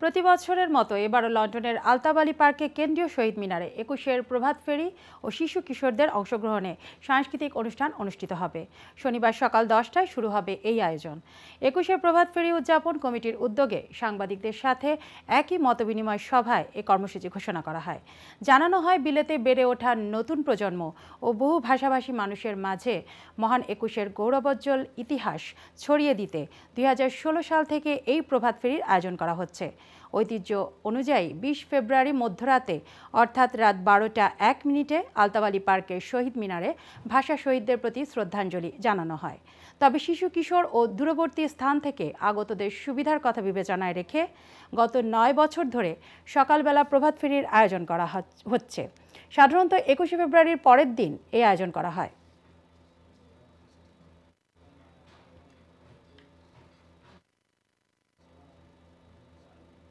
প্রতি বছরের মতো এবারও লন্ডনের আলতাবালি পার্কে কেন্দ্রীয় শহীদ মিনারে ২১-এর প্রভাত ফেরি ও শিশু কিশোরদের অংশগ্রহণে সাংস্কৃতিক অনুষ্ঠান অনুষ্ঠিত হবে। শনিবার সকাল ১০টায় শুরু হবে এই আয়োজন। ২১-এর প্রভাত ফেরি উদযাপন কমিটির উদ্যোগে সাংবাদিকদের সাথে একই মতবিনিময় সভায় এ কর্মসূচি ঘোষণা করা হয়। জানানো হয়, বিলেতে বেড়ে ওঠা নতুন প্রজন্ম ও বহু ভাষাভাষী মানুষের মাঝে মহান ২১-এর গৌরবোজ্জ্বল ইতিহাস ছড়িয়ে দিতে ২০১৬ সাল থেকে এই প্রভাত ফেরির আয়োজন করা হচ্ছে। ঐতিহ্য অনুযায়ী ২০ ফেব্রুয়ারি মধ্যরাতে অর্থাৎ রাত ১২টা ১ মিনিটে আলতাবালি পার্কের শহীদ মিনারে ভাষা শহীদদের প্রতি শ্রদ্ধাঞ্জলি জানানো হয়। তবে শিশু কিশোর ও দূরবর্তী স্থান থেকে আগতদের সুবিধার কথা বিবেচনায় রেখে গত ৯ বছর ধরে সকালবেলা প্রভাত ফেরির আয়োজন করা হচ্ছে। সাধারণত ২১শে ফেব্রুয়ারির পরের দিন এই আয়োজন করা হয়।